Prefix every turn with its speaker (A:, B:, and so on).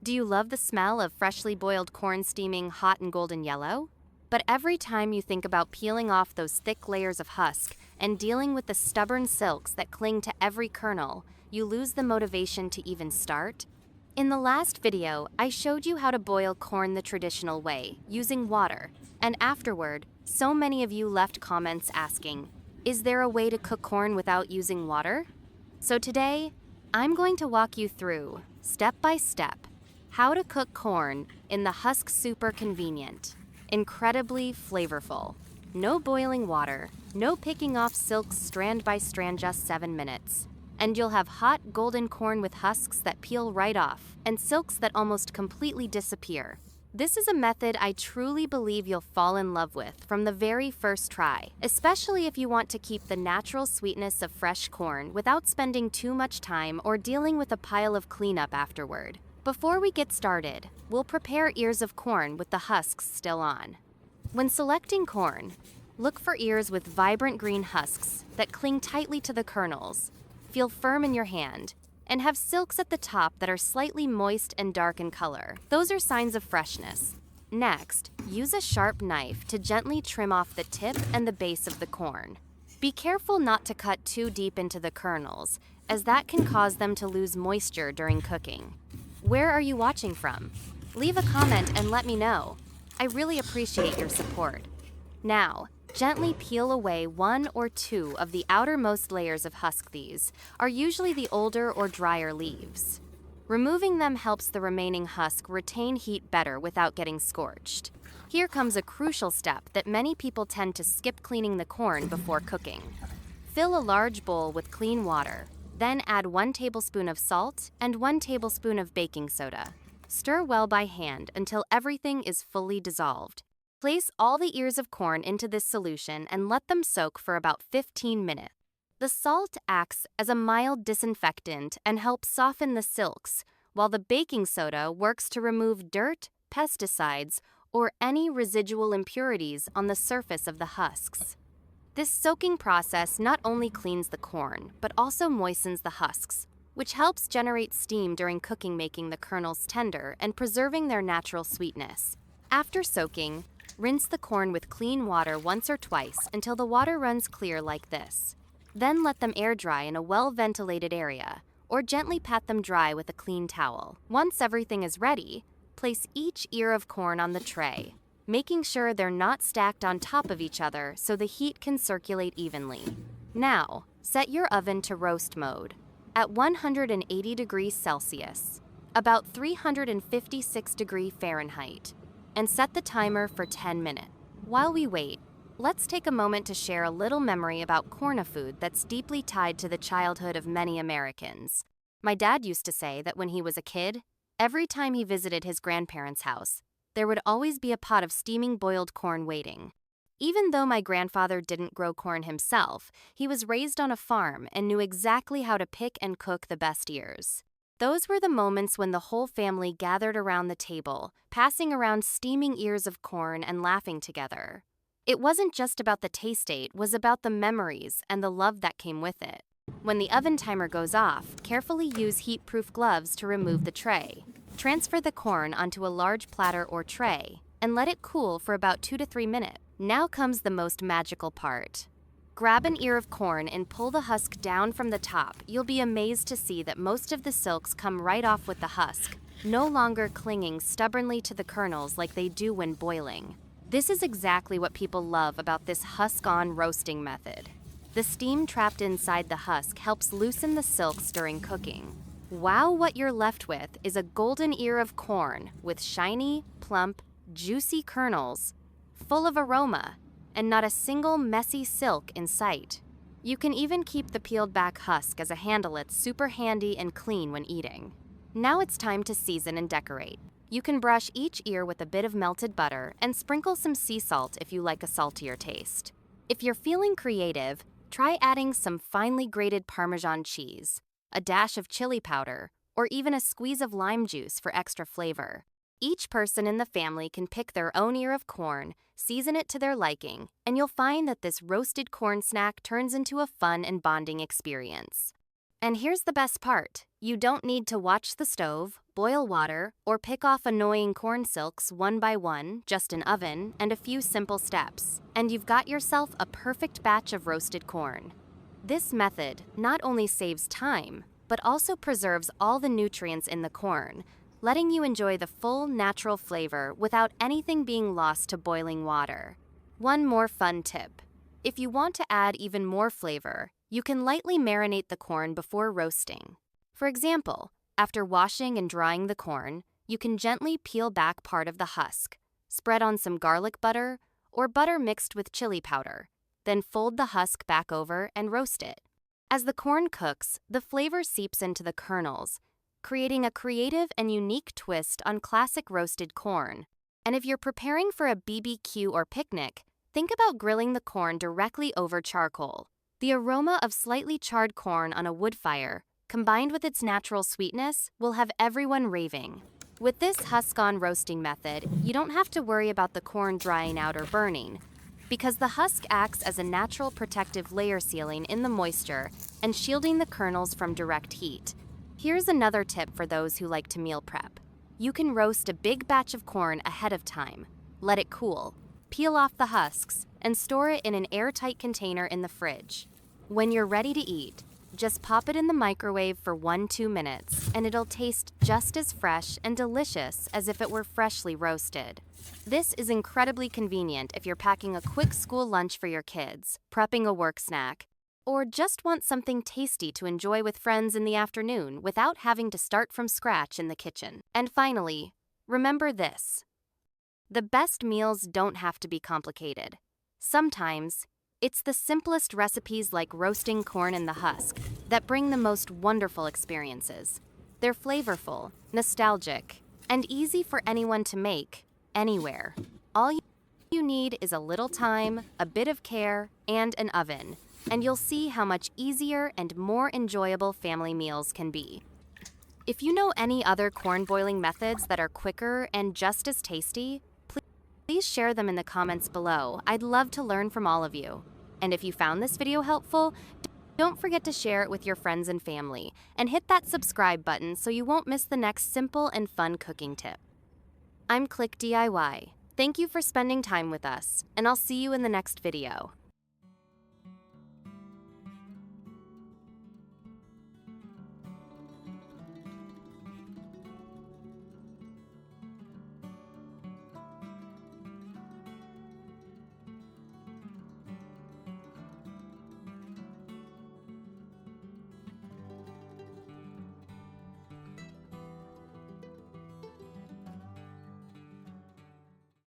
A: Do you love the smell of freshly boiled corn steaming hot and golden yellow? But every time you think about peeling off those thick layers of husk and dealing with the stubborn silks that cling to every kernel, you lose the motivation to even start? In the last video, I showed you how to boil corn the traditional way, using water, and afterward, so many of you left comments asking, is there a way to cook corn without using water? So today, I'm going to walk you through, step by step, how to cook corn in the husk super convenient, incredibly flavorful. No boiling water, no picking off silks strand by strand, just 7 minutes. And you'll have hot golden corn with husks that peel right off and silks that almost completely disappear. This is a method I truly believe you'll fall in love with from the very first try, especially if you want to keep the natural sweetness of fresh corn without spending too much time or dealing with a pile of cleanup afterward. Before we get started, we'll prepare ears of corn with the husks still on. When selecting corn, look for ears with vibrant green husks that cling tightly to the kernels, feel firm in your hand, and have silks at the top that are slightly moist and dark in color. Those are signs of freshness. Next, use a sharp knife to gently trim off the tip and the base of the corn. Be careful not to cut too deep into the kernels, as that can cause them to lose moisture during cooking. Where are you watching from? Leave a comment and let me know. I really appreciate your support. Now, gently peel away one or two of the outermost layers of husk. These are usually the older or drier leaves. Removing them helps the remaining husk retain heat better without getting scorched. Here comes a crucial step that many people tend to skip: cleaning the corn before cooking. Fill a large bowl with clean water. Then add 1 tablespoon of salt and 1 tablespoon of baking soda. Stir well by hand until everything is fully dissolved. Place all the ears of corn into this solution and let them soak for about 15 minutes. The salt acts as a mild disinfectant and helps soften the silks, while the baking soda works to remove dirt, pesticides, or any residual impurities on the surface of the husks. This soaking process not only cleans the corn, but also moistens the husks, which helps generate steam during cooking, making the kernels tender and preserving their natural sweetness. After soaking, rinse the corn with clean water once or twice until the water runs clear like this. Then let them air dry in a well-ventilated area, or gently pat them dry with a clean towel. Once everything is ready, place each ear of corn on the tray, making sure they're not stacked on top of each other so the heat can circulate evenly. Now, set your oven to roast mode at 180 degrees Celsius, about 356 degrees Fahrenheit, and set the timer for 10 minutes. While we wait, let's take a moment to share a little memory about corn, a food that's deeply tied to the childhood of many Americans. My dad used to say that when he was a kid, every time he visited his grandparents' house, there would always be a pot of steaming boiled corn waiting. Even though my grandfather didn't grow corn himself, he was raised on a farm and knew exactly how to pick and cook the best ears. Those were the moments when the whole family gathered around the table, passing around steaming ears of corn and laughing together. It wasn't just about the taste, it was about the memories and the love that came with it. When the oven timer goes off, carefully use heat-proof gloves to remove the tray. Transfer the corn onto a large platter or tray and let it cool for about 2 to 3 minutes. Now comes the most magical part. Grab an ear of corn and pull the husk down from the top. You'll be amazed to see that most of the silks come right off with the husk, no longer clinging stubbornly to the kernels like they do when boiling. This is exactly what people love about this husk-on roasting method. The steam trapped inside the husk helps loosen the silks during cooking. Wow, what you're left with is a golden ear of corn with shiny, plump, juicy kernels, full of aroma, and not a single messy silk in sight. You can even keep the peeled back husk as a handle. It's super handy and clean when eating. Now it's time to season and decorate. You can brush each ear with a bit of melted butter and sprinkle some sea salt if you like a saltier taste. If you're feeling creative, try adding some finely grated Parmesan cheese, a dash of chili powder, or even a squeeze of lime juice for extra flavor. Each person in the family can pick their own ear of corn, season it to their liking, and you'll find that this roasted corn snack turns into a fun and bonding experience. And here's the best part. You don't need to watch the stove, boil water, or pick off annoying corn silks one by one, just an oven and a few simple steps. And you've got yourself a perfect batch of roasted corn. This method not only saves time, but also preserves all the nutrients in the corn, letting you enjoy the full natural flavor without anything being lost to boiling water. One more fun tip. If you want to add even more flavor, you can lightly marinate the corn before roasting. For example, after washing and drying the corn, you can gently peel back part of the husk, spread on some garlic butter or butter mixed with chili powder, then fold the husk back over and roast it. As the corn cooks, the flavor seeps into the kernels, creating a creative and unique twist on classic roasted corn. And if you're preparing for a BBQ or picnic, think about grilling the corn directly over charcoal. The aroma of slightly charred corn on a wood fire, combined with its natural sweetness, will have everyone raving. With this husk-on roasting method, you don't have to worry about the corn drying out or burning, because the husk acts as a natural protective layer sealing in the moisture and shielding the kernels from direct heat. Here's another tip for those who like to meal prep. You can roast a big batch of corn ahead of time, let it cool, peel off the husks, and store it in an airtight container in the fridge. When you're ready to eat, just pop it in the microwave for 1-2 minutes, and it'll taste just as fresh and delicious as if it were freshly roasted. This is incredibly convenient if you're packing a quick school lunch for your kids, prepping a work snack, or just want something tasty to enjoy with friends in the afternoon without having to start from scratch in the kitchen. And finally, remember this. The best meals don't have to be complicated. Sometimes, it's the simplest recipes like roasting corn in the husk that bring the most wonderful experiences. They're flavorful, nostalgic, and easy for anyone to make, anywhere. All you need is a little time, a bit of care, and an oven, and you'll see how much easier and more enjoyable family meals can be. If you know any other corn boiling methods that are quicker and just as tasty, please share them in the comments below. I'd love to learn from all of you. And if you found this video helpful, don't forget to share it with your friends and family, and hit that subscribe button so you won't miss the next simple and fun cooking tip. I'm Click DIY. Thank you for spending time with us, and I'll see you in the next video.